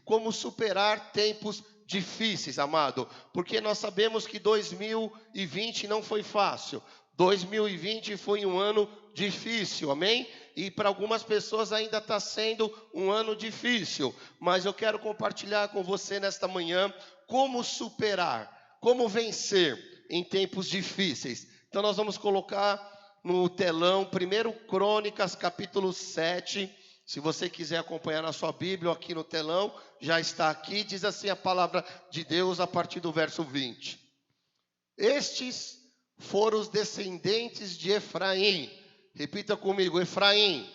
como superar tempos difíceis, amado. Porque nós sabemos que 2020 não foi fácil. 2020 foi um ano difícil, amém? E para algumas pessoas ainda está sendo um ano difícil. Mas eu quero compartilhar com você nesta manhã como superar, como vencer em tempos difíceis. Então nós vamos colocar no telão 1 Crônicas capítulo 7. Se você quiser acompanhar na sua Bíblia, aqui no telão, já está aqui. Diz assim a palavra de Deus a partir do verso 20. Estes foram os descendentes de Efraim. Repita comigo, Efraim.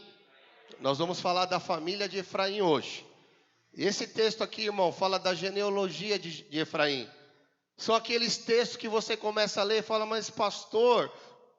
Nós vamos falar da família de Efraim hoje. Esse texto aqui, irmão, fala da genealogia de Efraim. São aqueles textos que você começa a ler e fala, mas pastor,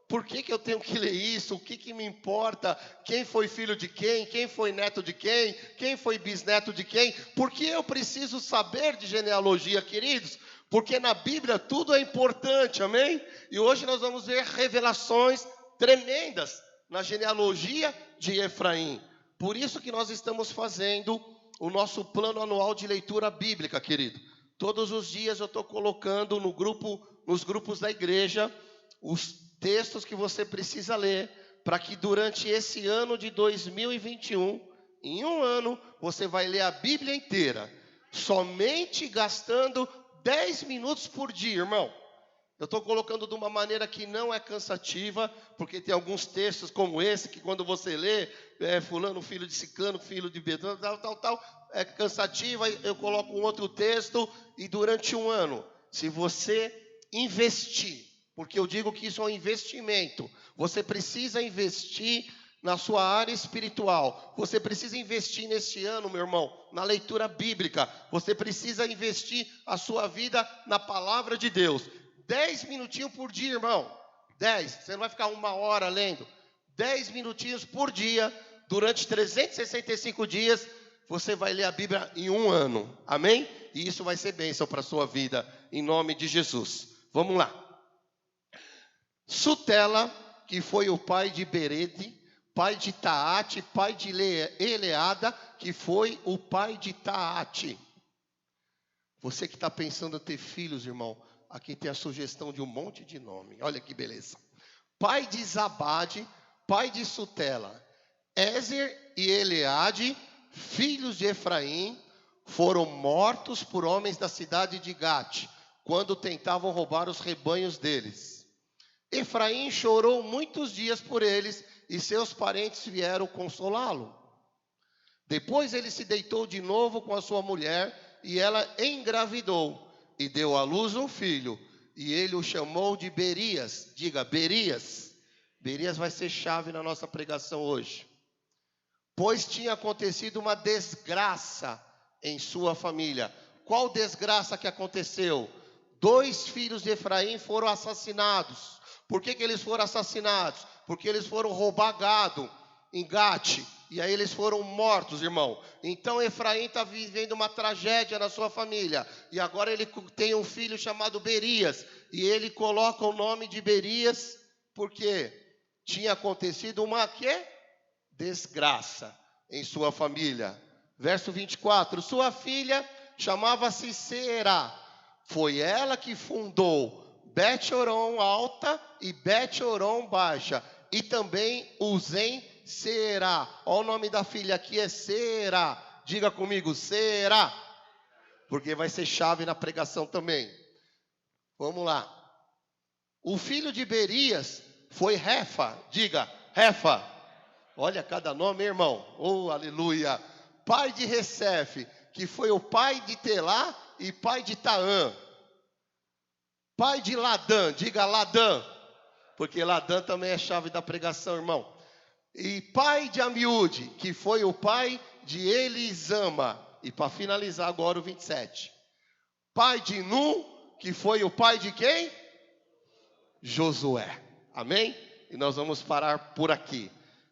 por que eu tenho que ler isso? O que me importa? Quem foi filho de quem? Quem foi neto de quem? Quem foi bisneto de quem? Por que eu preciso saber de genealogia, queridos? Porque na Bíblia tudo é importante, amém? E hoje nós vamos ver revelações tremendas na genealogia de Efraim. Por isso que nós estamos fazendo o nosso plano anual de leitura bíblica, querido. Todos os dias eu estou colocando nos grupos da igreja os textos que você precisa ler para que durante esse ano de 2021, em um ano, você vai ler a Bíblia inteira, somente gastando 10 minutos por dia, irmão. Eu estou colocando de uma maneira que não é cansativa, porque tem alguns textos como esse, que quando você lê, fulano, filho de ciclano, filho de betano, tal, é cansativa, eu coloco um outro texto, e durante um ano, se você investir, porque eu digo que isso é um investimento, você precisa investir na sua área espiritual, você precisa investir neste ano, meu irmão, na leitura bíblica, você precisa investir a sua vida na palavra de Deus. 10 minutinhos por dia, irmão. 10. Você não vai ficar uma hora lendo. 10 minutinhos por dia, durante 365 dias, você vai ler a Bíblia em um ano. Amém? E isso vai ser bênção para a sua vida, em nome de Jesus. Vamos lá. Sutela, que foi o pai de Berede, pai de Taate, pai de Eleada, que foi o pai de Taate. Você que está pensando em ter filhos, irmão, aqui tem a sugestão de um monte de nome. Olha que beleza. Pai de Zabade, pai de Sutela. Ézer e Eleade, filhos de Efraim, foram mortos por homens da cidade de Gate, quando tentavam roubar os rebanhos deles. Efraim chorou muitos dias por eles, e seus parentes vieram consolá-lo. Depois ele se deitou de novo com a sua mulher, e ela engravidou, e deu à luz um filho, e ele o chamou de Berias. Diga, Berias. Berias vai ser chave na nossa pregação hoje. Pois tinha acontecido uma desgraça em sua família. Qual desgraça que aconteceu? 2 filhos de Efraim foram assassinados. Por que eles foram assassinados? Porque eles foram roubar gado em Gate. E aí eles foram mortos, irmão. Então Efraim está vivendo uma tragédia na sua família. E agora ele tem um filho chamado Berias. E ele coloca o nome de Berias porque tinha acontecido uma quê? Desgraça em sua família. Verso 24. Sua filha chamava-se Seerá. Foi ela que fundou Bet-Horon Alta e Bet-Horon Baixa. E também Uzem Seerá. Olha o nome da filha aqui, é Seerá. Diga comigo, Seerá. Porque vai ser chave na pregação também. Vamos lá. O filho de Berias foi Refa. Diga, Refa. Olha cada nome, irmão. Oh, aleluia. Pai de Resef, que foi o pai de Telá e pai de Taã. Pai de Ladã. Diga, Ladã. Porque Ladã também é chave da pregação, irmão. E pai de Amiúde, que foi o pai de Elisama. E para finalizar agora o 27. Pai de Num, que foi o pai de quem? Josué. Amém? E nós vamos parar por aqui.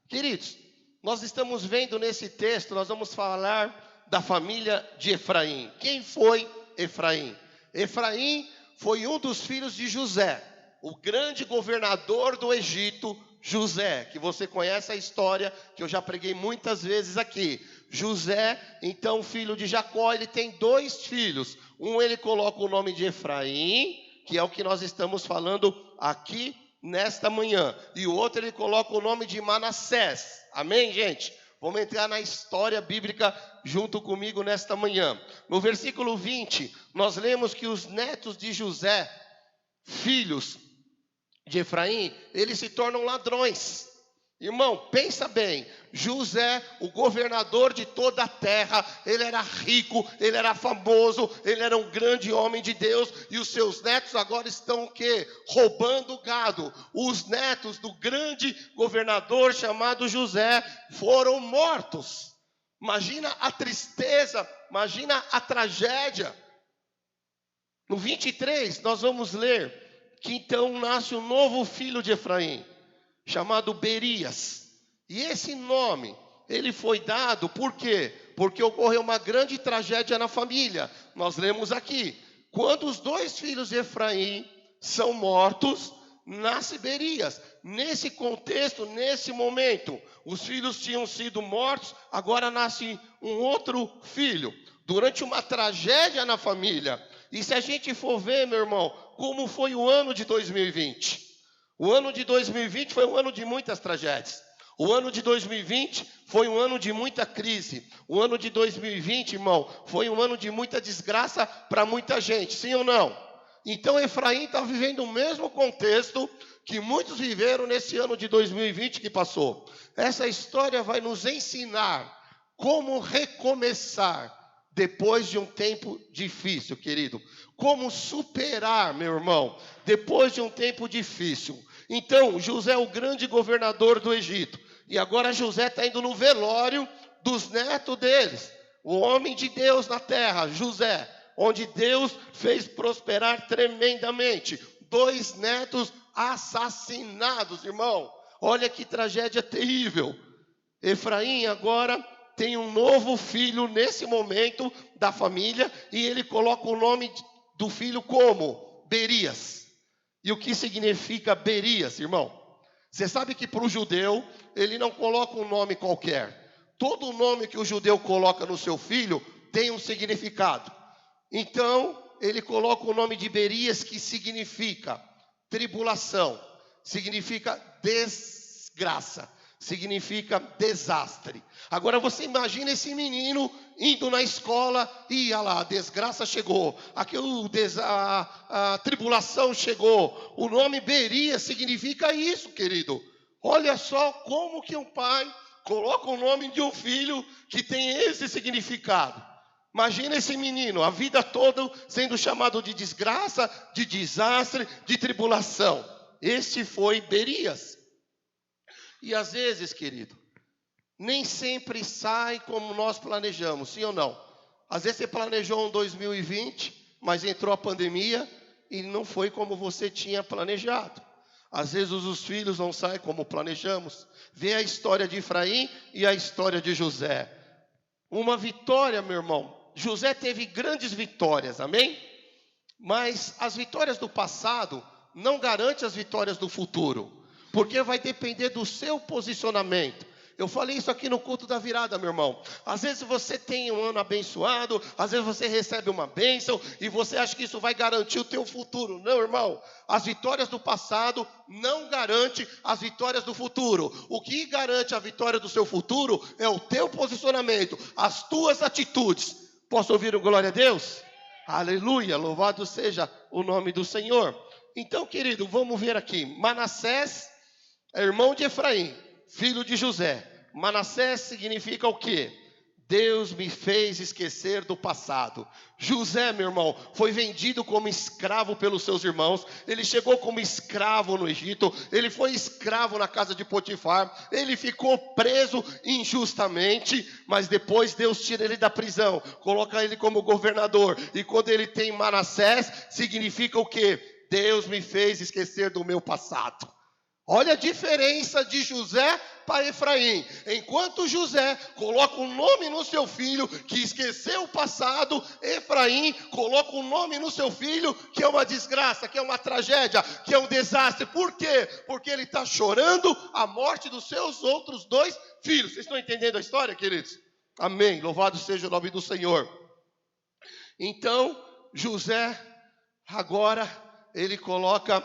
Queridos, nós estamos vendo nesse texto, nós vamos falar da família de Efraim. Quem foi Efraim? Efraim foi um dos filhos de José, o grande governador do Egito, José, que você conhece a história, que eu já preguei muitas vezes aqui. José, então filho de Jacó, ele tem 2 filhos. Um ele coloca o nome de Efraim, que é o que nós estamos falando aqui nesta manhã. E o outro ele coloca o nome de Manassés. Amém, gente? Vamos entrar na história bíblica junto comigo nesta manhã. No versículo 20, nós lemos que os netos de José, filhos de Efraim, eles se tornam ladrões. Irmão, pensa bem, José, o governador de toda a terra, ele era rico, ele era famoso, ele era um grande homem de Deus, e os seus netos agora estão o quê? Roubando gado. Os netos do grande governador chamado José foram mortos. Imagina a tristeza, imagina a tragédia. No 23, nós vamos ler que então nasce um novo filho de Efraim, chamado Berias. E esse nome, ele foi dado, por quê? Porque ocorreu uma grande tragédia na família. Nós lemos aqui, quando os 2 filhos de Efraim são mortos, nasce Berias. Nesse contexto, nesse momento, os filhos tinham sido mortos, agora nasce um outro filho. Durante uma tragédia na família. E se a gente for ver, meu irmão, como foi o ano de 2020? O ano de 2020 foi um ano de muitas tragédias. O ano de 2020 foi um ano de muita crise. O ano de 2020, irmão, foi um ano de muita desgraça para muita gente, sim ou não? Então Efraim está vivendo o mesmo contexto que muitos viveram nesse ano de 2020 que passou. Essa história vai nos ensinar como recomeçar depois de um tempo difícil, querido. Como superar, meu irmão, depois de um tempo difícil. Então, José é o grande governador do Egito. E agora José está indo no velório dos netos deles. O homem de Deus na terra, José. Onde Deus fez prosperar tremendamente. 2 netos assassinados, irmão. Olha que tragédia terrível. Efraim agora tem um novo filho nesse momento da família. E ele coloca o nome do filho como? Berias. E o que significa Berias, irmão? Você sabe que para o judeu, ele não coloca um nome qualquer. Todo nome que o judeu coloca no seu filho tem um significado. Então, ele coloca o nome de Berias, que significa tribulação, significa desgraça, significa desastre. Agora você imagina esse menino indo na escola e olha lá, a desgraça chegou, a tribulação chegou. O nome Berias significa isso, querido. Olha só como que um pai coloca o nome de um filho que tem esse significado. Imagina esse menino, a vida toda sendo chamado de desgraça, de desastre, de tribulação. Este foi Berias. E às vezes, querido, nem sempre sai como nós planejamos, sim ou não? Às vezes você planejou um 2020, mas entrou a pandemia e não foi como você tinha planejado. Às vezes os filhos não saem como planejamos. Vê a história de Efraim e a história de José. Uma vitória, meu irmão. José teve grandes vitórias, amém? Mas as vitórias do passado não garantem as vitórias do futuro, porque vai depender do seu posicionamento. Eu falei isso aqui no culto da virada, meu irmão. Às vezes você tem um ano abençoado, às vezes você recebe uma bênção e você acha que isso vai garantir o teu futuro. Não, irmão. As vitórias do passado não garantem as vitórias do futuro. O que garante a vitória do seu futuro é o teu posicionamento, as tuas atitudes. Posso ouvir um glória a Deus? Aleluia, louvado seja o nome do Senhor. Então, querido, vamos ver aqui. Manassés é irmão de Efraim, filho de José. Manassés significa o quê? Deus me fez esquecer do passado. José, meu irmão, foi vendido como escravo pelos seus irmãos. Ele chegou como escravo no Egito. Ele foi escravo na casa de Potifar. Ele ficou preso injustamente. Mas depois Deus tira ele da prisão. Coloca ele como governador. E quando ele tem Manassés, significa o quê? Deus me fez esquecer do meu passado. Olha a diferença de José para Efraim. Enquanto José coloca um nome no seu filho que esqueceu o passado, Efraim coloca um nome no seu filho que é uma desgraça, que é uma tragédia, que é um desastre. Por quê? Porque ele está chorando a morte dos seus outros 2 filhos. Vocês estão entendendo a história, queridos? Amém. Louvado seja o nome do Senhor. Então, José, agora, ele coloca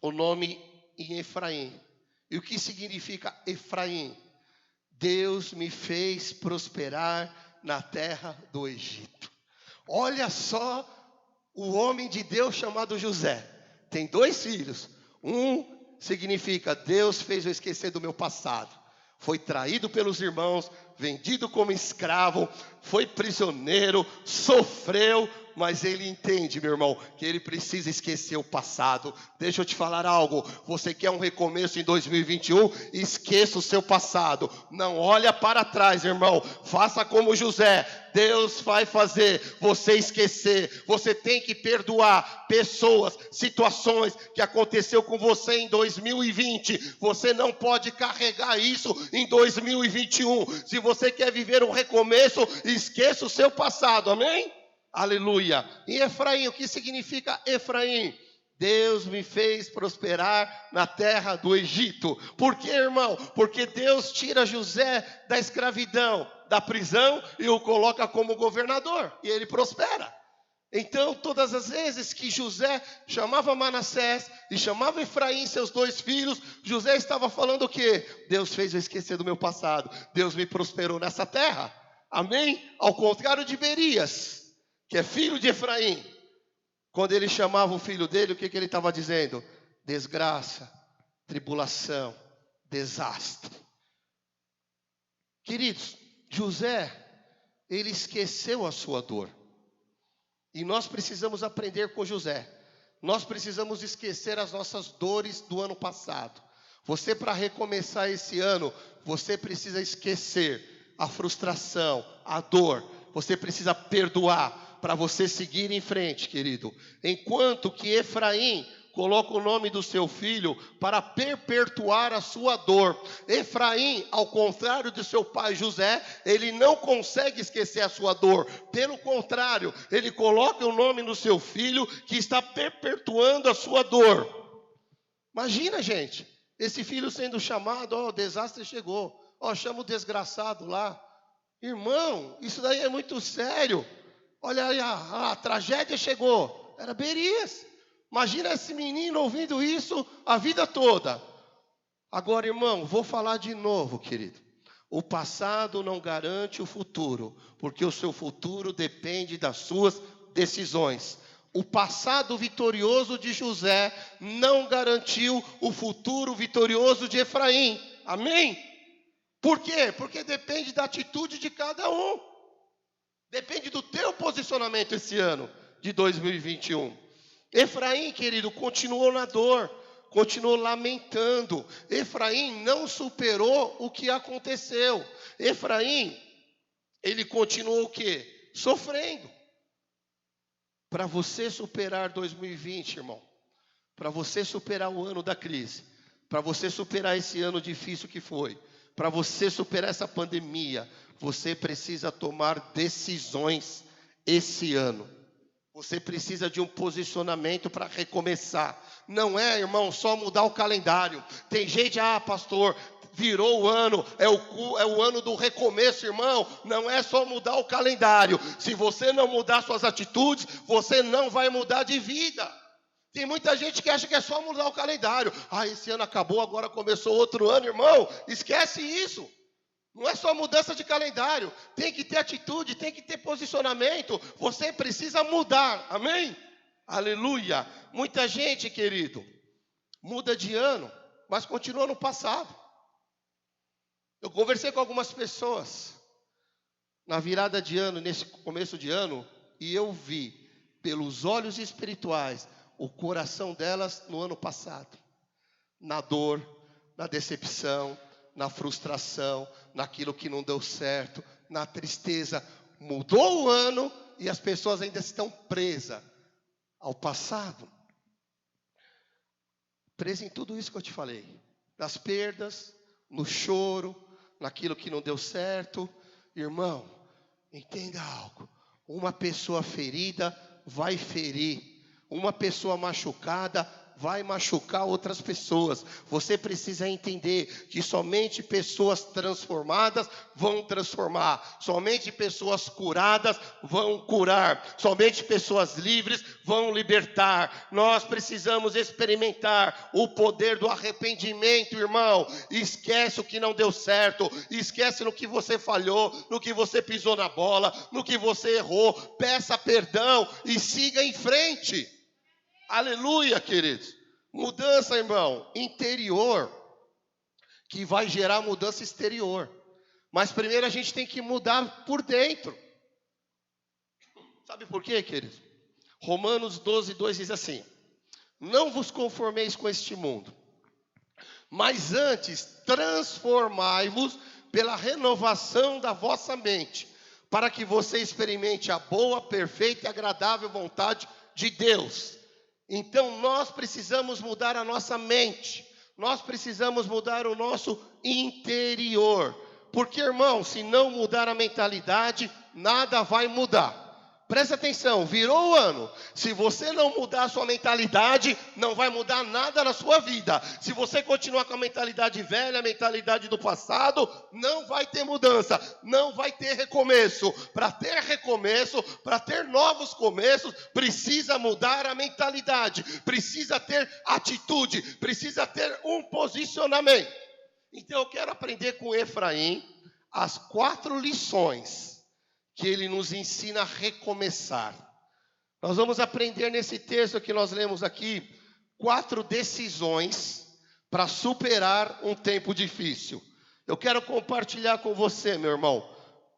o nome em Efraim. E o que significa Efraim? Deus me fez prosperar na terra do Egito. Olha só o homem de Deus chamado José. Tem 2 filhos. Um significa Deus fez eu esquecer do meu passado. Foi traído pelos irmãos, vendido como escravo, foi prisioneiro, sofreu, mas ele entende, meu irmão, que ele precisa esquecer o passado. Deixa eu te falar algo, você quer um recomeço em 2021? Esqueça o seu passado, não olha para trás, irmão, faça como José. Deus vai fazer você esquecer. Você tem que perdoar pessoas, situações que aconteceu com você em 2020. Você não pode carregar isso em 2021. Se você quer viver um recomeço, esqueça o seu passado, amém? Aleluia. E Efraim, o que significa Efraim? Deus me fez prosperar na terra do Egito. Por quê, irmão? Porque Deus tira José da escravidão, da prisão, e o coloca como governador, e ele prospera. Então, todas as vezes que José chamava Manassés e chamava Efraim, seus 2 filhos, José estava falando o quê? Deus fez eu esquecer do meu passado, Deus me prosperou nessa terra, amém? Ao contrário de Berias, que é filho de Efraim, quando ele chamava o filho dele, o que ele estava dizendo? Desgraça, tribulação, desastre. Queridos, José, ele esqueceu a sua dor. E nós precisamos aprender com José. Nós precisamos esquecer as nossas dores do ano passado. Você, para recomeçar esse ano, você precisa esquecer a frustração, a dor. Você precisa perdoar para você seguir em frente, querido. Enquanto que Efraim coloca o nome do seu filho para perpetuar a sua dor. Efraim, ao contrário de seu pai José, ele não consegue esquecer a sua dor. Pelo contrário, ele coloca o nome no seu filho que está perpetuando a sua dor. Imagina, gente, esse filho sendo chamado, o desastre chegou. Chama o desgraçado lá. Irmão, isso daí é muito sério. Olha aí, a tragédia chegou. Era Berias. Imagina esse menino ouvindo isso a vida toda. Agora, irmão, vou falar de novo, querido. O passado não garante o futuro, porque o seu futuro depende das suas decisões. O passado vitorioso de José não garantiu o futuro vitorioso de Efraim. Amém? Por quê? Porque depende da atitude de cada um. Depende do teu posicionamento esse ano de 2021. Efraim, querido, continuou na dor, continuou lamentando. Efraim não superou o que aconteceu. Efraim, ele continuou o quê? Sofrendo. Para você superar 2020, irmão, para você superar o ano da crise, para você superar esse ano difícil que foi, para você superar essa pandemia, você precisa tomar decisões esse ano. Você precisa de um posicionamento para recomeçar. Não é, irmão, só mudar o calendário. Tem gente, pastor, virou o ano, é o ano do recomeço, irmão. Não é só mudar o calendário. Se você não mudar suas atitudes, você não vai mudar de vida. Tem muita gente que acha que é só mudar o calendário. Esse ano acabou, agora começou outro ano, irmão. Esquece isso. Não é só mudança de calendário, tem que ter atitude, tem que ter posicionamento, você precisa mudar, amém? Aleluia. Muita gente, querido, muda de ano, mas continua no passado. Eu conversei com algumas pessoas na virada de ano, nesse começo de ano, e eu vi, pelos olhos espirituais, o coração delas no ano passado, na dor, na decepção, na frustração, naquilo que não deu certo, na tristeza. Mudou o ano e as pessoas ainda estão presas ao passado. Presas em tudo isso que eu te falei. Nas perdas, no choro, naquilo que não deu certo. Irmão, entenda algo. Uma pessoa ferida vai ferir. Uma pessoa machucada vai machucar outras pessoas. Você precisa entender que somente pessoas transformadas vão transformar. Somente pessoas curadas vão curar. Somente pessoas livres vão libertar. Nós precisamos experimentar o poder do arrependimento, irmão. Esquece o que não deu certo. Esquece no que você falhou, no que você pisou na bola, no que você errou. Peça perdão e siga em frente. Aleluia, queridos. Mudança, irmão, interior, que vai gerar mudança exterior. Mas primeiro a gente tem que mudar por dentro. Sabe por quê, queridos? Romanos 12:2 diz assim: não vos conformeis com este mundo, mas antes transformai-vos pela renovação da vossa mente, para que você experimente a boa, perfeita e agradável vontade de Deus. Então nós precisamos mudar a nossa mente, nós precisamos mudar o nosso interior, porque, irmão, se não mudar a mentalidade, nada vai mudar. Presta atenção, virou o ano. Se você não mudar a sua mentalidade, não vai mudar nada na sua vida. Se você continuar com a mentalidade velha, a mentalidade do passado, não vai ter mudança, não vai ter recomeço. Para ter recomeço, para ter novos começos, precisa mudar a mentalidade, precisa ter atitude, precisa ter um posicionamento. Então eu quero aprender com Efraim as 4 lições que ele nos ensina a recomeçar. Nós vamos aprender nesse texto que nós lemos aqui 4 decisões para superar um tempo difícil. Eu quero compartilhar com você, meu irmão,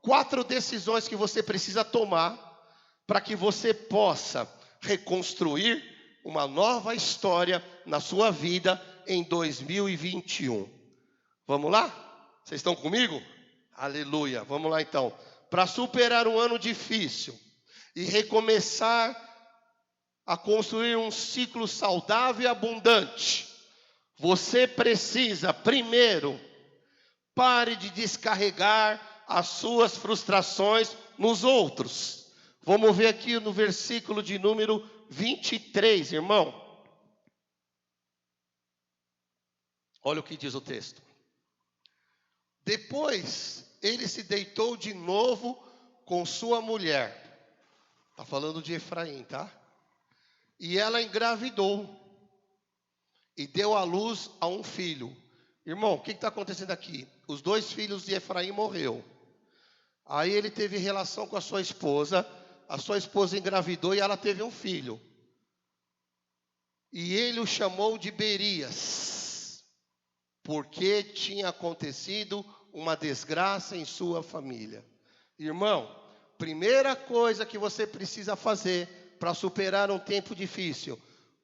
4 decisões que você precisa tomar para que você possa reconstruir uma nova história na sua vida em 2021. Vamos lá? Vocês estão comigo? Aleluia. Vamos lá então. Para superar um ano difícil e recomeçar a construir um ciclo saudável e abundante, você precisa, primeiro, pare de descarregar as suas frustrações nos outros. Vamos ver aqui no versículo de número 23, irmão. Olha o que diz o texto. Depois ele se deitou de novo com sua mulher. Está falando de Efraim, tá? E ela engravidou e deu à luz a um filho. Irmão, o que está acontecendo aqui? Os 2 filhos de Efraim morreram. Aí ele teve relação com a sua esposa engravidou e ela teve um filho. E ele o chamou de Berias, porque tinha acontecido uma desgraça em sua família. Irmão, primeira coisa que você precisa fazer para superar um tempo difícil: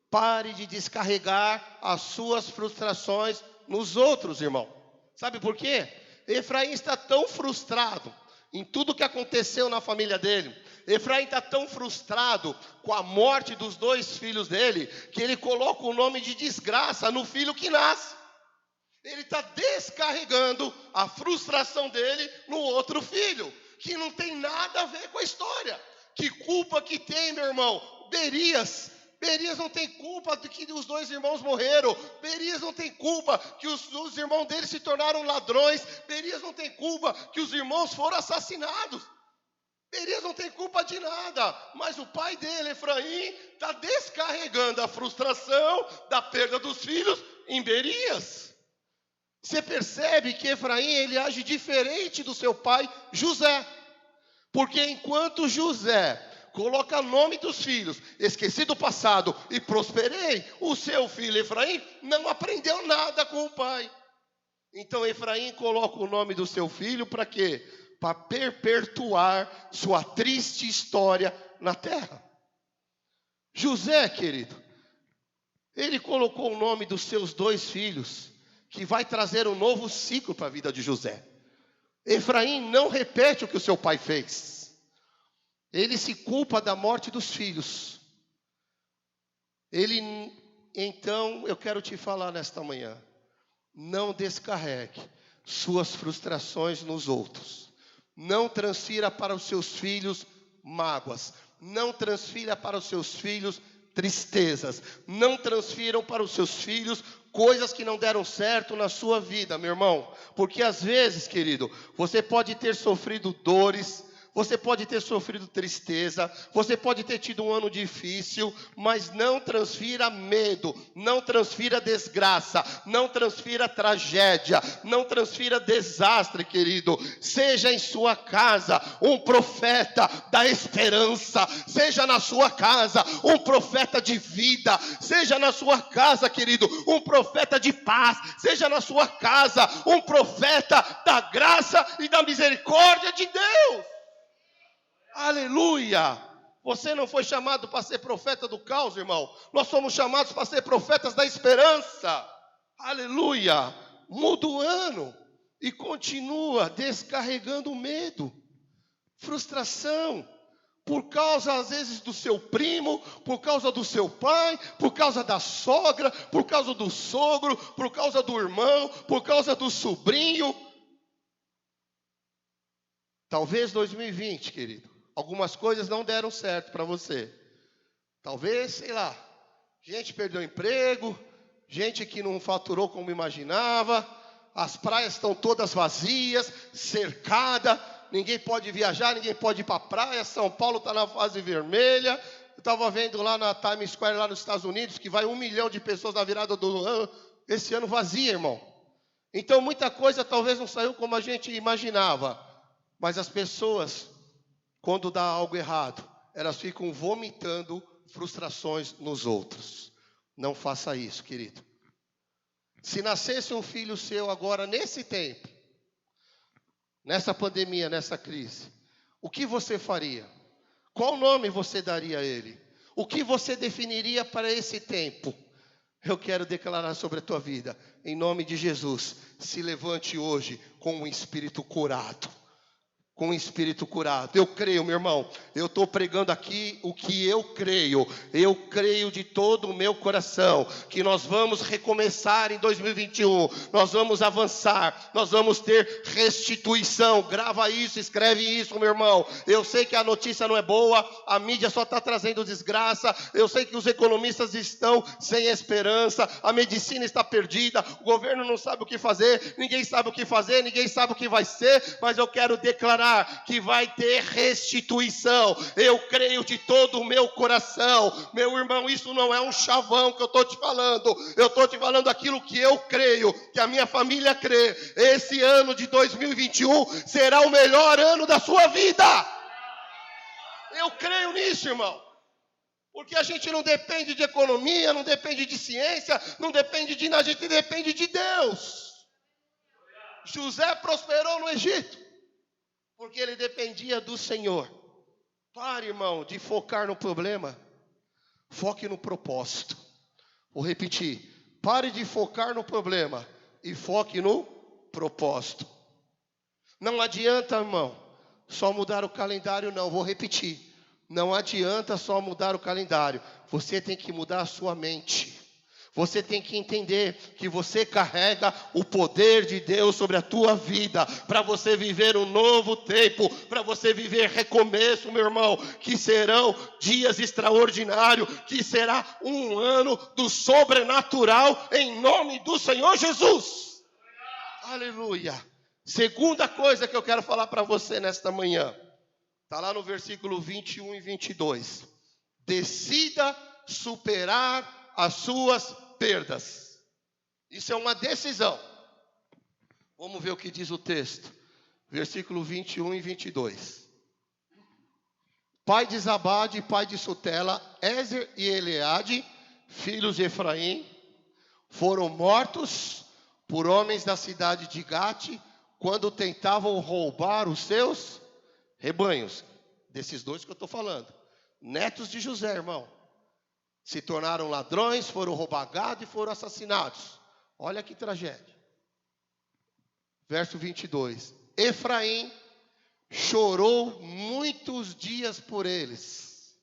pare de descarregar as suas frustrações nos outros, irmão. Sabe por quê? Efraim está tão frustrado em tudo que aconteceu na família dele. Efraim está tão frustrado com a morte dos 2 filhos dele, que ele coloca o nome de desgraça no filho que nasce. Ele está descarregando a frustração dele no outro filho, que não tem nada a ver com a história. Que culpa que tem, meu irmão? Berias não tem culpa de que os 2 irmãos morreram. Berias não tem culpa que os irmãos dele se tornaram ladrões. Berias não tem culpa que os irmãos foram assassinados. Berias não tem culpa de nada. Mas o pai dele, Efraim, está descarregando a frustração da perda dos filhos em Berias. Você percebe que Efraim, ele age diferente do seu pai José. Porque enquanto José coloca o nome dos filhos, esqueci do passado e prosperei, o seu filho Efraim não aprendeu nada com o pai. Então Efraim coloca o nome do seu filho para quê? Para perpetuar sua triste história na terra. José, querido, ele colocou o nome dos seus 2 filhos, que vai trazer um novo ciclo para a vida de José. Efraim não repete o que o seu pai fez. Ele se culpa da morte dos filhos. Então, eu quero te falar nesta manhã: não descarregue suas frustrações nos outros. Não transfira para os seus filhos mágoas. Não transfira para os seus filhos tristezas. Não transfiram para os seus filhos coisas que não deram certo na sua vida, meu irmão. Porque às vezes, querido, você pode ter sofrido dores, você pode ter sofrido tristeza, você pode ter tido um ano difícil, mas não transfira medo, não transfira desgraça, não transfira tragédia, não transfira desastre, querido. Seja em sua casa um profeta da esperança, seja na sua casa um profeta de vida, seja na sua casa, querido, um profeta de paz, seja na sua casa um profeta da graça e da misericórdia de Deus. Aleluia! Você não foi chamado para ser profeta do caos, irmão. Nós somos chamados para ser profetas da esperança. Aleluia! Muda o ano e continua descarregando medo, frustração, por causa às vezes do seu primo, por causa do seu pai, por causa da sogra, por causa do sogro, por causa do irmão, por causa do sobrinho. Talvez 2020, querido, algumas coisas não deram certo para você. Talvez, sei lá, gente perdeu emprego, gente que não faturou como imaginava, as praias estão todas vazias, cercadas, ninguém pode viajar, ninguém pode ir para a praia, São Paulo está na fase vermelha. Eu estava vendo lá na Times Square, lá nos Estados Unidos, que vai 1 milhão de pessoas na virada do ano, esse ano vazia, irmão. Então muita coisa talvez não saiu como a gente imaginava, mas as pessoas, quando dá algo errado, elas ficam vomitando frustrações nos outros. Não faça isso, querido. Se nascesse um filho seu agora, nesse tempo, nessa pandemia, nessa crise, o que você faria? Qual nome você daria a ele? O que você definiria para esse tempo? Eu quero declarar sobre a tua vida, em nome de Jesus, se levante hoje com um espírito curado. Com o espírito curado. Eu creio, meu irmão, eu estou pregando aqui o que eu creio de todo o meu coração, que nós vamos recomeçar em 2021, nós vamos avançar, nós vamos ter restituição. Grava isso, escreve isso, meu irmão. Eu sei que a notícia não é boa, a mídia só está trazendo desgraça, eu sei que os economistas estão sem esperança, a medicina está perdida, o governo não sabe o que fazer, ninguém sabe o que fazer, ninguém sabe o que vai ser, mas eu quero declarar que vai ter restituição. Eu creio de todo o meu coração, meu irmão. Isso não é um chavão que eu estou te falando, eu estou te falando aquilo que eu creio, que a minha família crê. Esse ano de 2021 será o melhor ano da sua vida. Eu creio nisso, irmão. Porque a gente não depende de economia, não depende de ciência, não depende de nada, a gente depende de Deus. José prosperou no Egito porque ele dependia do Senhor. Pare, irmão, de focar no problema. Foque no propósito. Vou repetir. Pare de focar no problema e foque no propósito. Não adianta, irmão, só mudar o calendário, não. Vou repetir. Não adianta só mudar o calendário. Você tem que mudar a sua mente. Você tem que entender que você carrega o poder de Deus sobre a tua vida, para você viver um novo tempo, para você viver recomeço, meu irmão, que serão dias extraordinários, que será um ano do sobrenatural, em nome do Senhor Jesus. Aleluia. Segunda coisa que eu quero falar para você nesta manhã, está lá no versículo 21 e 22. Decida superar as suas perdas. Isso é uma decisão. Vamos ver o que diz o texto. Versículo 21 e 22. Pai de Zabade, pai de Sutela, Ézer e Eleade, filhos de Efraim, foram mortos por homens da cidade de Gate, quando tentavam roubar os seus rebanhos. Desses dois que eu estou falando. Netos de José, irmão. Se tornaram ladrões, foram roubar gado e foram assassinados. Olha que tragédia. Verso 22. Efraim chorou muitos dias por eles,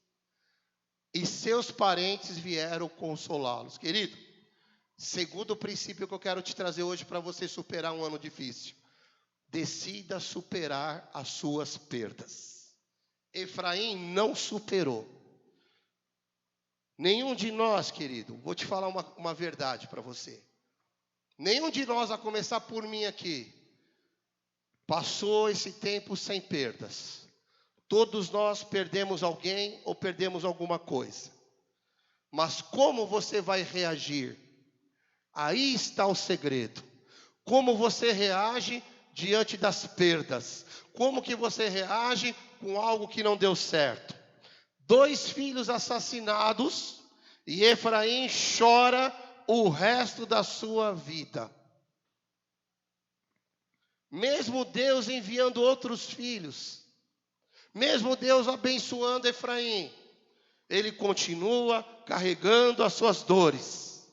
e seus parentes vieram consolá-los. Querido, segundo princípio que eu quero te trazer hoje para você superar um ano difícil. Decida superar as suas perdas. Efraim não superou. Nenhum de nós, querido, vou te falar uma verdade para você. Nenhum de nós, a começar por mim aqui, passou esse tempo sem perdas. Todos nós perdemos alguém ou perdemos alguma coisa. Mas como você vai reagir? Aí está o segredo. Como você reage diante das perdas? Como que você reage com algo que não deu certo? 2 filhos assassinados e Efraim chora o resto da sua vida. Mesmo Deus enviando outros filhos, mesmo Deus abençoando Efraim, ele continua carregando as suas dores.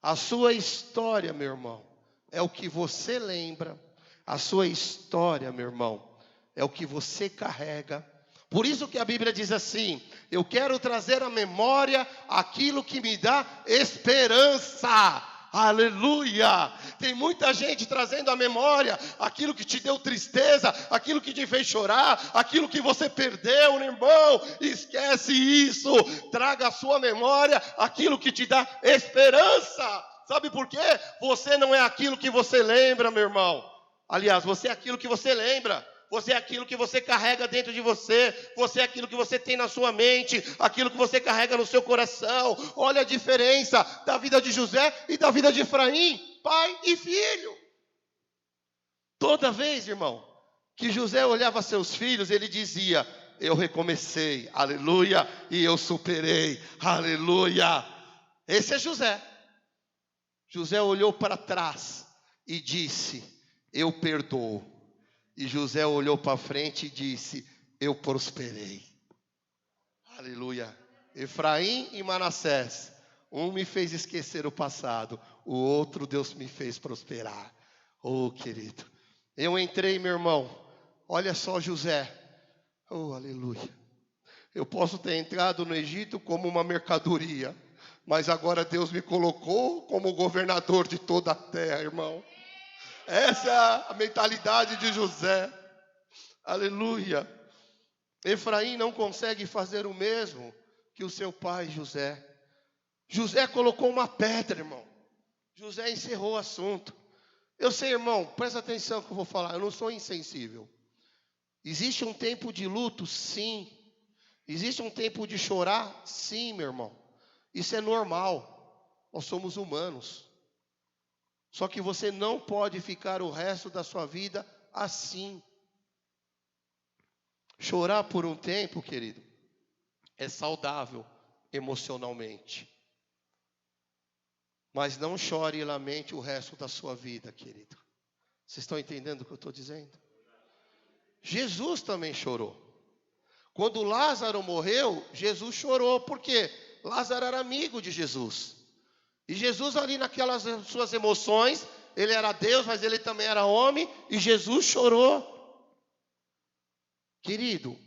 A sua história, meu irmão, é o que você lembra. A sua história, meu irmão, é o que você carrega. Por isso que a Bíblia diz assim: eu quero trazer à memória aquilo que me dá esperança. Aleluia! Tem muita gente trazendo à memória aquilo que te deu tristeza, aquilo que te fez chorar, aquilo que você perdeu, meu irmão. Esquece isso. Traga à sua memória aquilo que te dá esperança. Sabe por quê? Você não é aquilo que você lembra, meu irmão. Aliás, você é aquilo que você lembra. Você é aquilo que você carrega dentro de você. Você é aquilo que você tem na sua mente. Aquilo que você carrega no seu coração. Olha a diferença da vida de José e da vida de Efraim. Pai e filho. Toda vez, irmão, que José olhava seus filhos, ele dizia: eu recomecei, aleluia, e eu superei, aleluia. Esse é José. José olhou para trás e disse: eu perdoo. E José olhou para frente e disse: eu prosperei. Aleluia. Efraim e Manassés. Um me fez esquecer o passado. O outro Deus me fez prosperar. Oh, querido. Eu entrei, meu irmão. Olha só José. Oh, aleluia. Eu posso ter entrado no Egito como uma mercadoria. Mas agora Deus me colocou como governador de toda a terra, irmão. Essa é a mentalidade de José. Aleluia. Efraim não consegue fazer o mesmo que o seu pai José. José colocou uma pedra, irmão. José encerrou o assunto. Eu sei, irmão, presta atenção que eu vou falar. Eu não sou insensível. Existe um tempo de luto? Sim. Existe um tempo de chorar? Sim, meu irmão. Isso é normal. Nós somos humanos. Só que você não pode ficar o resto da sua vida assim. Chorar por um tempo, querido, é saudável emocionalmente. Mas não chore e lamente o resto da sua vida, querido. Vocês estão entendendo o que eu estou dizendo? Jesus também chorou. Quando Lázaro morreu, Jesus chorou. Por quê? Lázaro era amigo de Jesus. E Jesus ali naquelas suas emoções, ele era Deus, mas ele também era homem, e Jesus chorou. Querido,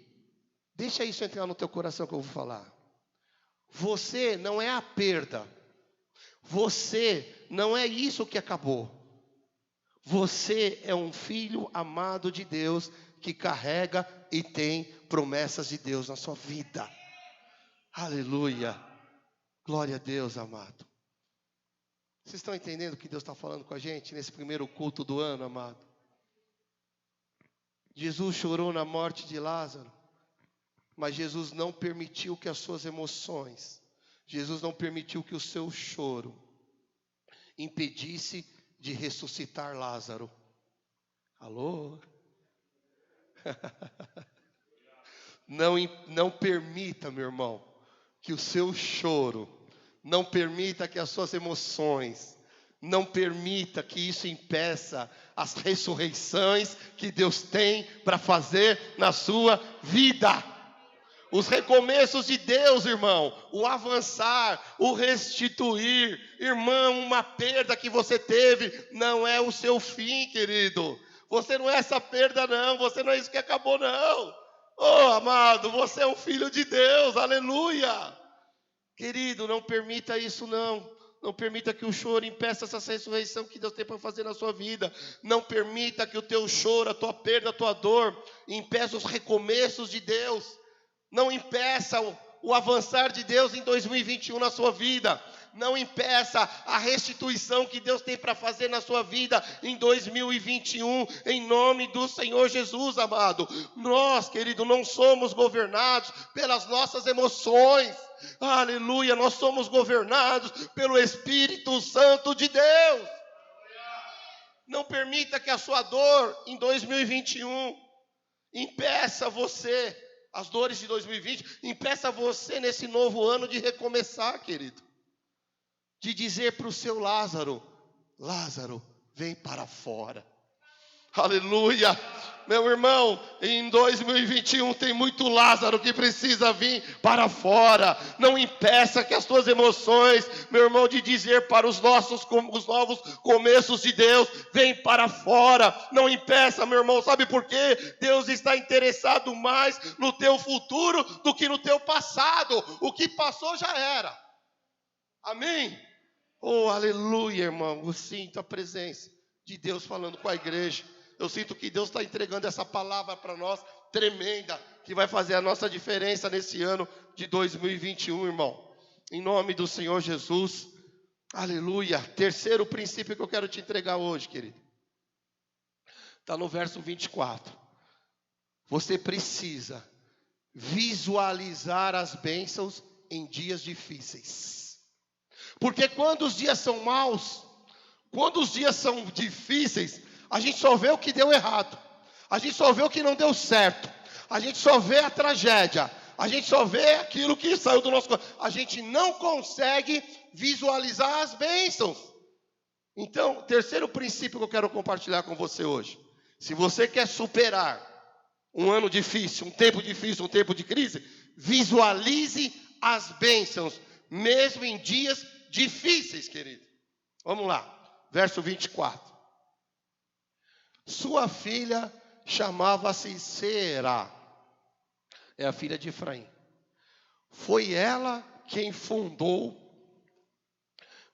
deixa isso entrar no teu coração que eu vou falar. Você não é a perda. Você não é isso que acabou. Você é um filho amado de Deus que carrega e tem promessas de Deus na sua vida. Aleluia. Glória a Deus, amado. Vocês estão entendendo o que Deus está falando com a gente nesse primeiro culto do ano, amado? Jesus chorou na morte de Lázaro, mas Jesus não permitiu que as suas emoções, Jesus não permitiu que o seu choro impedisse de ressuscitar Lázaro. Alô? Não permita, meu irmão, que o seu choro, não permita que as suas emoções, não permita que isso impeça as ressurreições que Deus tem para fazer na sua vida. Os recomeços de Deus, irmão, o avançar, o restituir. Irmão, uma perda que você teve não é o seu fim, querido. Você não é essa perda, não. Você não é isso que acabou, não. Oh, amado, você é um filho de Deus, aleluia. Querido, não permita isso, não. Não permita que o choro impeça essa ressurreição que Deus tem para fazer na sua vida. Não permita que o teu choro, a tua perda, a tua dor, impeça os recomeços de Deus. Não impeça o avançar de Deus em 2021 na sua vida. Não impeça a restituição que Deus tem para fazer na sua vida em 2021, em nome do Senhor Jesus, amado. Nós, querido, não somos governados pelas nossas emoções. Aleluia, nós somos governados pelo Espírito Santo de Deus. Não permita que a sua dor em 2021 impeça você, as dores de 2020, impeça você nesse novo ano de recomeçar, querido. De dizer para o seu Lázaro, Lázaro, vem para fora. Aleluia. Meu irmão, em 2021 tem muito Lázaro que precisa vir para fora. Não impeça que as tuas emoções, meu irmão, de dizer para os novos começos de Deus, vem para fora. Não impeça, meu irmão, sabe por quê? Deus está interessado mais no teu futuro do que no teu passado. O que passou já era. Amém? Oh, aleluia, irmão. Eu sinto a presença de Deus falando com a igreja. Eu sinto que Deus está entregando essa palavra para nós, tremenda, que vai fazer a nossa diferença nesse ano de 2021, irmão. Em nome do Senhor Jesus. Aleluia. Terceiro princípio que eu quero te entregar hoje, querido. Está no verso 24. Você precisa visualizar as bênçãos em dias difíceis. Porque quando os dias são maus, quando os dias são difíceis, a gente só vê o que deu errado. A gente só vê o que não deu certo. A gente só vê a tragédia. A gente só vê aquilo que saiu do nosso corpo. A gente não consegue visualizar as bênçãos. Então, terceiro princípio que eu quero compartilhar com você hoje. Se você quer superar um ano difícil, um tempo difícil, um tempo de crise, visualize as bênçãos, mesmo em dias difíceis, querido. Vamos lá, verso 24. Sua filha chamava-se Seerá, é a filha de Efraim. Foi ela quem fundou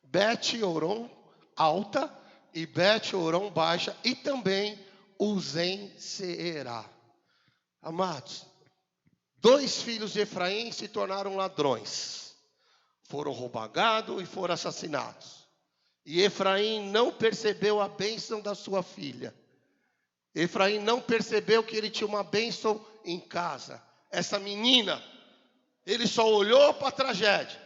Bet-Horon Alta e Bet-Horon Baixa e também Uzem-Seerá. Amados, 2 filhos de Efraim se tornaram ladrões. Foram roubar gado e foram assassinados. E Efraim não percebeu a bênção da sua filha. Efraim não percebeu que ele tinha uma bênção em casa. Essa menina, ele só olhou para a tragédia.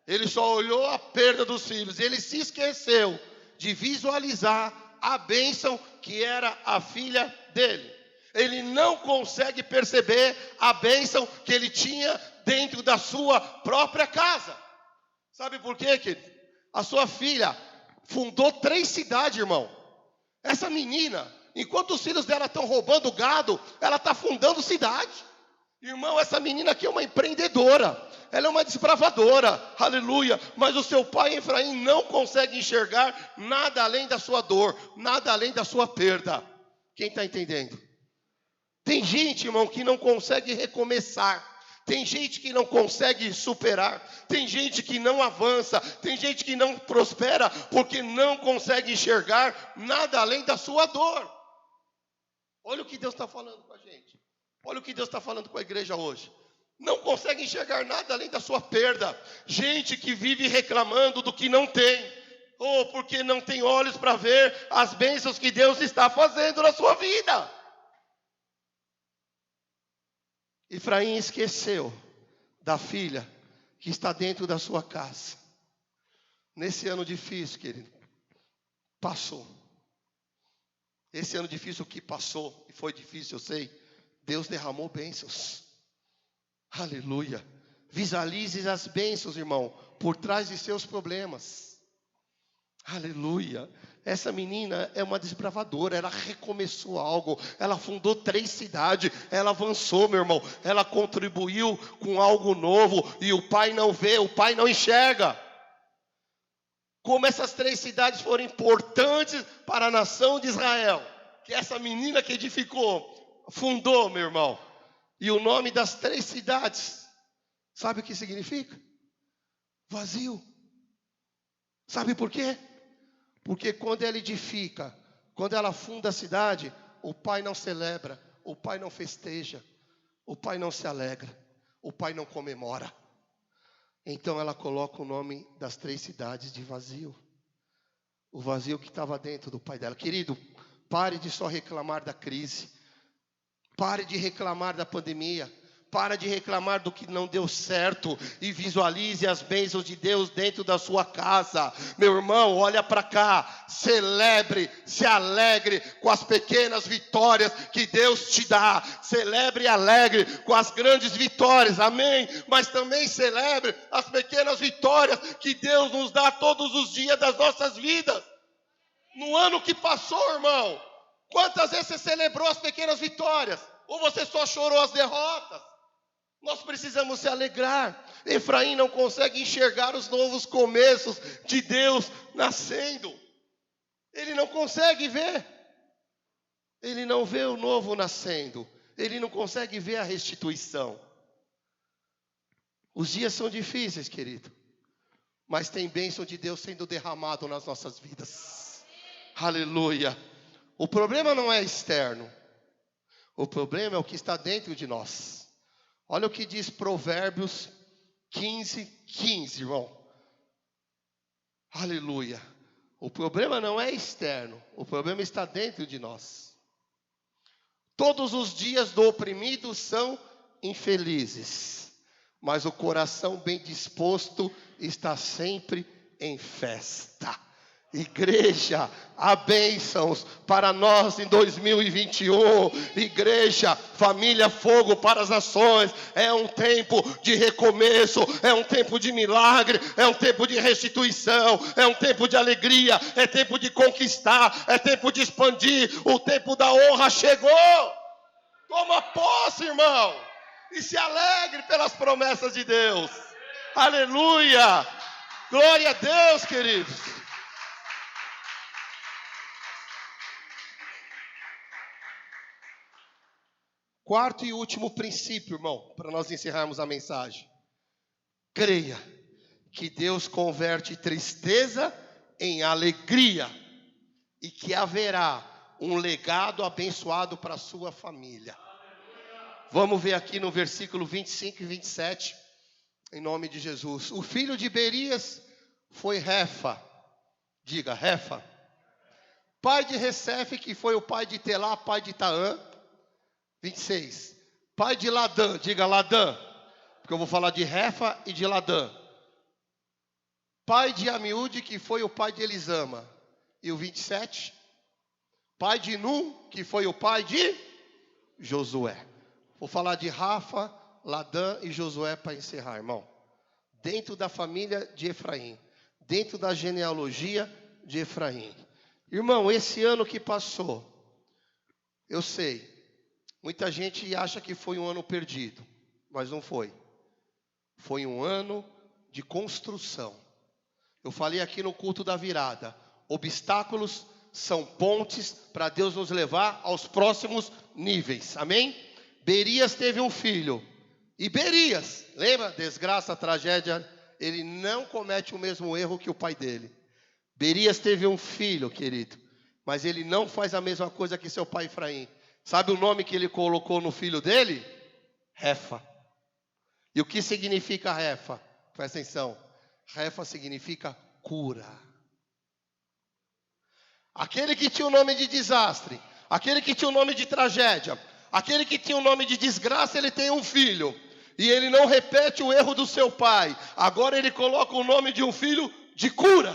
Ele só olhou a perda dos filhos. Ele se esqueceu de visualizar a bênção que era a filha dele. Ele não consegue perceber a bênção que ele tinha dentro da sua própria casa. Sabe por quê, querido? A sua filha fundou 3 cidades, irmão. Essa menina, enquanto os filhos dela estão roubando gado, ela está fundando cidade. Irmão, essa menina aqui é uma empreendedora. Ela é uma desbravadora. Aleluia. Mas o seu pai, Efraim, não consegue enxergar nada além da sua dor, nada além da sua perda. Quem está entendendo? Tem gente, irmão, que não consegue recomeçar. Tem gente que não consegue superar. Tem gente que não avança. Tem gente que não prospera porque não consegue enxergar nada além da sua dor. Olha o que Deus está falando com a gente. Olha o que Deus está falando com a igreja hoje. Não consegue enxergar nada além da sua perda. Gente que vive reclamando do que não tem. Ou porque não tem olhos para ver as bênçãos que Deus está fazendo na sua vida. Efraim esqueceu da filha que está dentro da sua casa. Nesse ano difícil, querido, passou. Esse ano difícil que passou, e foi difícil, eu sei, Deus derramou bênçãos. Aleluia. Visualize as bênçãos, irmão, por trás de seus problemas. Aleluia. Essa menina é uma desbravadora, ela recomeçou algo, ela fundou 3 cidades, ela avançou, meu irmão, ela contribuiu com algo novo, e o pai não vê, o pai não enxerga. Como essas 3 cidades foram importantes para a nação de Israel, que essa menina que edificou, fundou, meu irmão. E o nome das 3 cidades, sabe o que significa? Vazio. Sabe por quê? Porque quando ela edifica, quando ela funda a cidade, o pai não celebra, o pai não festeja, o pai não se alegra, o pai não comemora. Então ela coloca o nome das 3 cidades de vazio. O vazio que estava dentro do pai dela. Querido, pare de só reclamar da crise. Pare de reclamar da pandemia. Pare de reclamar do que não deu certo. E visualize as bênçãos de Deus dentro da sua casa. Meu irmão, olha para cá. Celebre, se alegre com as pequenas vitórias que Deus te dá. Celebre e alegre com as grandes vitórias. Amém? Mas também celebre as pequenas vitórias que Deus nos dá todos os dias das nossas vidas. No ano que passou, irmão, quantas vezes você celebrou as pequenas vitórias? Ou você só chorou as derrotas? Nós precisamos se alegrar. Efraim não consegue enxergar os novos começos de Deus nascendo. Ele não consegue ver. Ele não vê o novo nascendo. Ele não consegue ver a restituição. Os dias são difíceis, querido. Mas tem bênção de Deus sendo derramado nas nossas vidas. Aleluia. O problema não é externo. O problema é o que está dentro de nós. Olha o que diz Provérbios 15:15, irmão. Aleluia. O problema não é externo. O problema está dentro de nós. Todos os dias do oprimido são infelizes, mas o coração bem disposto está sempre em festa. Igreja, há bênçãos para nós em 2021. Igreja, família Fogo para as Nações. É um tempo de recomeço, é um tempo de milagre, é um tempo de restituição, é um tempo de alegria, é tempo de conquistar, é tempo de expandir. O tempo da honra chegou. Toma posse, irmão, e se alegre pelas promessas de Deus. Aleluia! Glória a Deus, queridos. Quarto e último princípio, irmão, para nós encerrarmos a mensagem. Creia que Deus converte tristeza em alegria e que haverá um legado abençoado para a sua família. Vamos ver aqui no versículo 25 e 27, em nome de Jesus. O filho de Berias foi Refa, diga Refa, pai de Recefe, que foi o pai de Telá, pai de Taã. 26. Pai de Ladã, diga Ladã, porque eu vou falar de Refa e de Ladã. Pai de Amiúde, que foi o pai de Elisama. E o 27. Pai de Num, que foi o pai de Josué. Vou falar de Rafa, Ladã e Josué para encerrar, irmão. Dentro da família de Efraim. Dentro da genealogia de Efraim. Irmão, esse ano que passou, eu sei. Muita gente acha que foi um ano perdido, mas não foi. Foi um ano de construção. Eu falei aqui no culto da virada. Obstáculos são pontes para Deus nos levar aos próximos níveis. Amém? Berias teve um filho. E Berias, lembra? Desgraça, tragédia. Ele não comete o mesmo erro que o pai dele. Berias teve um filho, querido. Mas ele não faz a mesma coisa que seu pai Efraim. Sabe o nome que ele colocou no filho dele? Refa. E o que significa Refa? Presta atenção. Refa significa cura. Aquele que tinha o nome de desastre, aquele que tinha o nome de tragédia, aquele que tinha o nome de desgraça, ele tem um filho. E ele não repete o erro do seu pai. Agora ele coloca o nome de um filho de cura.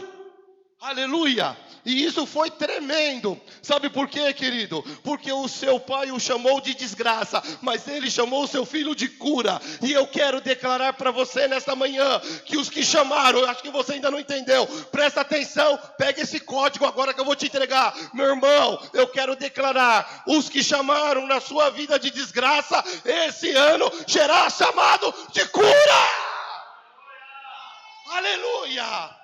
Aleluia! E isso foi tremendo. Sabe por quê, querido? Porque o seu pai o chamou de desgraça, mas ele chamou o seu filho de cura. E eu quero declarar para você nesta manhã que os que chamaram, eu acho que você ainda não entendeu. Presta atenção, pega esse código agora que eu vou te entregar. Meu irmão, eu quero declarar, os que chamaram na sua vida de desgraça, esse ano será chamado de cura. Aleluia!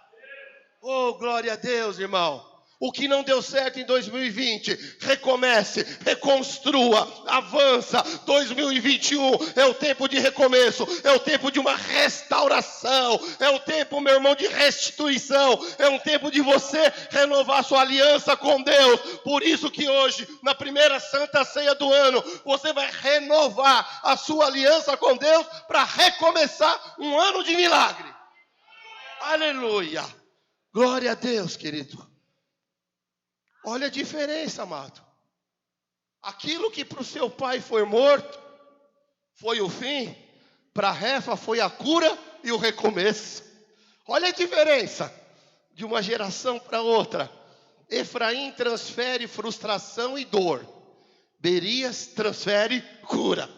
Oh, glória a Deus, irmão. O que não deu certo em 2020, recomece, reconstrua, avança. 2021 é o tempo de recomeço, é o tempo de uma restauração, é o tempo, meu irmão, de restituição, é um tempo de você renovar sua aliança com Deus. Por isso que hoje, na primeira Santa Ceia do ano, você vai renovar a sua aliança com Deus para recomeçar um ano de milagre. Aleluia. Glória a Deus, querido. Olha a diferença, amado. Aquilo que para o seu pai foi morto, foi o fim, para Refa foi a cura e o recomeço. Olha a diferença de uma geração para outra. Efraim transfere frustração e dor. Berias transfere cura.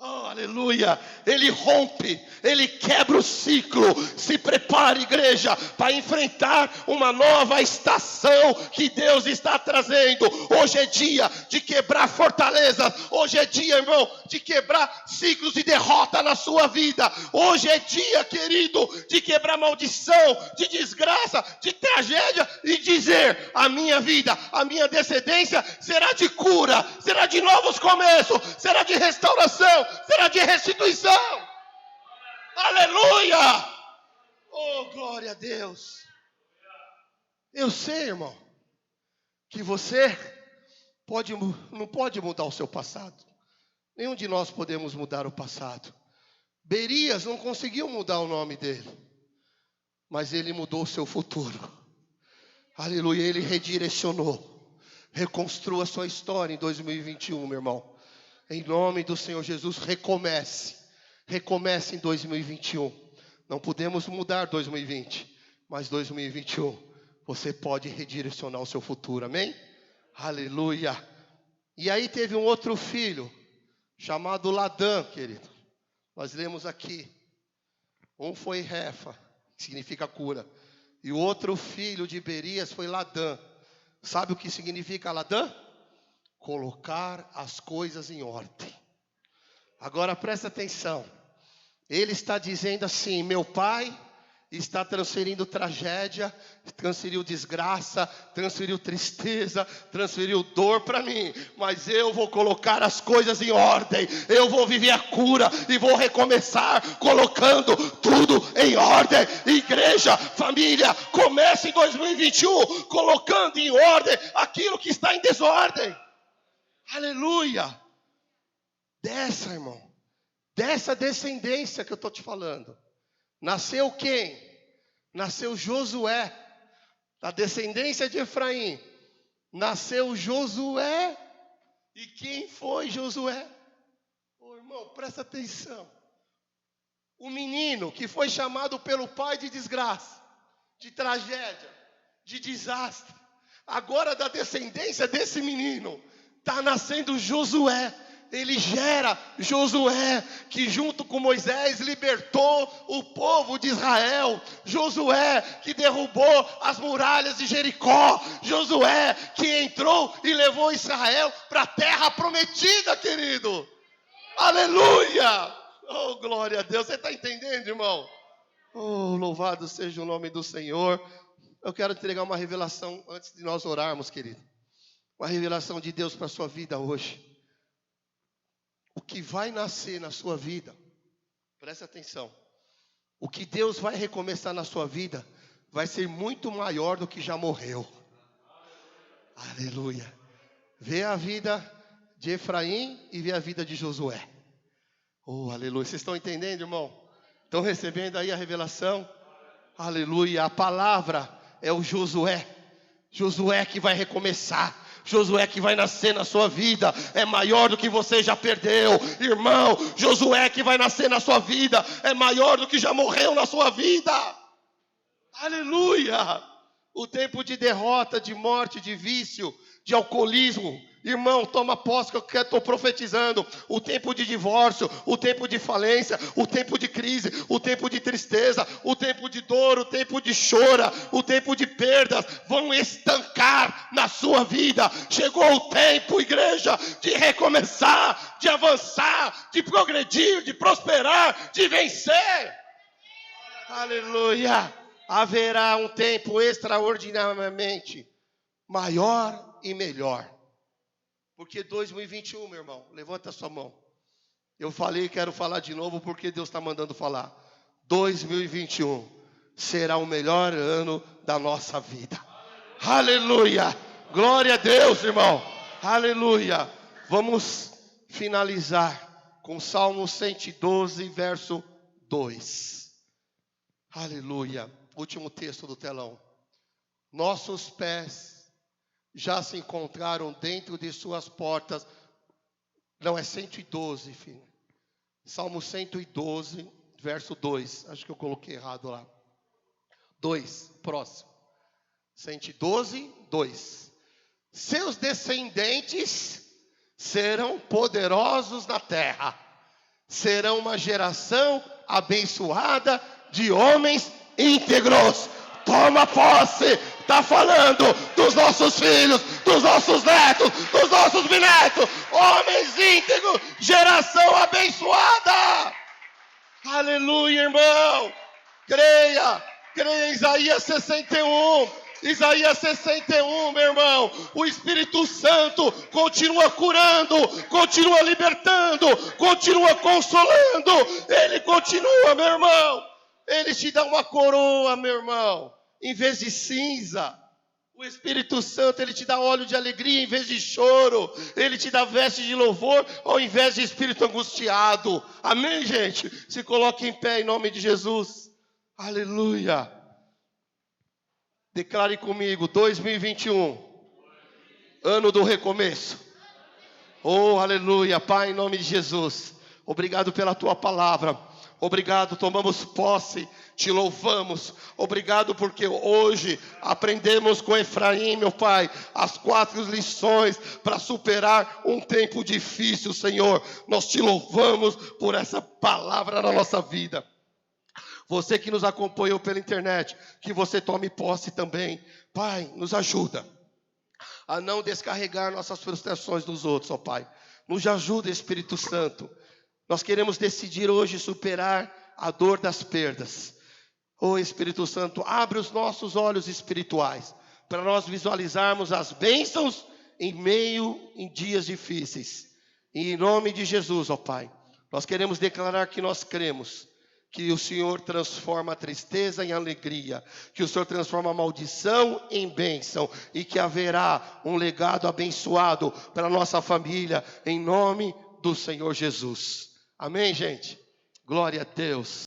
Oh, aleluia, ele rompe, ele quebra o ciclo. Se prepare, igreja, para enfrentar uma nova estação que Deus está trazendo. Hoje é dia de quebrar fortalezas. Hoje é dia, irmão, de quebrar ciclos de derrota na sua vida. Hoje é dia, querido, de quebrar maldição, de desgraça, de tragédia e dizer: a minha vida, a minha descendência será de cura, será de novos começos, será de restauração, será de restituição. Aleluia! Oh, glória a Deus. Eu sei, irmão, que você não pode mudar o seu passado. Nenhum de nós podemos mudar o passado. Berias não conseguiu mudar o nome dele, mas ele mudou o seu futuro. Aleluia, ele redirecionou. Reconstrua a sua história em 2021, meu irmão. Em nome do Senhor Jesus, recomece. Recomece em 2021. Não podemos mudar 2020, mas 2021 você pode redirecionar o seu futuro, amém? Aleluia. E aí teve um outro filho, chamado Ladã, querido. Nós lemos aqui. Um foi Refa, que significa cura. E o outro filho de Berias foi Ladã. Sabe o que significa Ladã? Colocar as coisas em ordem. Agora presta atenção. Ele está dizendo assim: meu pai está transferindo tragédia, transferiu desgraça, transferiu tristeza, transferiu dor para mim. Mas eu vou colocar as coisas em ordem. Eu vou viver a cura e vou recomeçar colocando tudo em ordem. Igreja, família, comece em 2021 colocando em ordem aquilo que está em desordem. Aleluia. Dessa, irmão, dessa descendência que eu estou te falando, nasceu quem? Nasceu Josué. Da descendência de Efraim nasceu Josué. E quem foi Josué? Oh, irmão, presta atenção. O menino que foi chamado pelo pai de desgraça, de tragédia, de desastre. Agora da descendência desse menino está nascendo Josué. Ele gera Josué, que junto com Moisés libertou o povo de Israel. Josué, que derrubou as muralhas de Jericó. Josué, que entrou e levou Israel para a terra prometida, querido. Aleluia! Oh, glória a Deus. Você está entendendo, irmão? Oh, louvado seja o nome do Senhor. Eu quero entregar uma revelação antes de nós orarmos, querido. Uma revelação de Deus para a sua vida hoje. O que vai nascer na sua vida, presta atenção. O que Deus vai recomeçar na sua vida vai ser muito maior do que já morreu. Aleluia. Vê a vida de Efraim e vê a vida de Josué. Oh, aleluia. Vocês estão entendendo, irmão? Estão recebendo aí a revelação? Aleluia. A palavra é o Josué. Josué que vai recomeçar. Josué que vai nascer na sua vida é maior do que você já perdeu. Irmão, Josué que vai nascer na sua vida é maior do que já morreu na sua vida. Aleluia. O tempo de derrota, de morte, de vício, de alcoolismo. Irmão, toma posse que eu estou profetizando. O tempo de divórcio, o tempo de falência, o tempo de crise, o tempo de tristeza, o tempo de dor, o tempo de chora, o tempo de perdas vão estancar na sua vida. Chegou o tempo, igreja, de recomeçar, de avançar, de progredir, de prosperar, de vencer. Aleluia. Haverá um tempo extraordinariamente maior e melhor. Porque 2021, meu irmão, levanta a sua mão. Eu falei, quero falar de novo porque Deus está mandando falar. 2021 será o melhor ano da nossa vida. Aleluia! Glória a Deus, irmão. Aleluia! Vamos finalizar com Salmo 112, verso 2. Aleluia. Último texto do telão. Nossos pés já se encontraram dentro de suas portas. Não, é 112, filho. Salmo 112, verso 2. Acho que eu coloquei errado lá. 2, próximo. 112, 2. Seus descendentes serão poderosos na terra. Serão uma geração abençoada de homens íntegros. Toma posse. Está falando dos nossos filhos, dos nossos netos, dos nossos bisnetos. Homens íntegros, geração abençoada. Aleluia, irmão. Creia em Isaías 61. Isaías 61, meu irmão. O Espírito Santo continua curando, continua libertando, continua consolando. Ele continua, meu irmão. Ele te dá uma coroa, meu irmão, em vez de cinza. O Espírito Santo, ele te dá óleo de alegria em vez de choro. Ele te dá veste de louvor ao invés de espírito angustiado. Amém, gente? Se coloque em pé em nome de Jesus. Aleluia. Declare comigo, 2021, ano do recomeço. Oh, aleluia, Pai, em nome de Jesus. Obrigado pela tua palavra. Obrigado, tomamos posse, te louvamos. Obrigado porque hoje aprendemos com Efraim, meu Pai, as 4 lições para superar um tempo difícil, Senhor. Nós te louvamos por essa palavra na nossa vida. Você que nos acompanhou pela internet, que você tome posse também. Pai, nos ajuda a não descarregar nossas frustrações nos outros, ó Pai. Nos ajuda, Espírito Santo. Nós queremos decidir hoje superar a dor das perdas. Ó Espírito Santo, abre os nossos olhos espirituais para nós visualizarmos as bênçãos em dias difíceis. E em nome de Jesus, ó Pai, nós queremos declarar que nós cremos que o Senhor transforma a tristeza em alegria, que o Senhor transforma a maldição em bênção e que haverá um legado abençoado para a nossa família, em nome do Senhor Jesus. Amém, gente? Glória a Deus.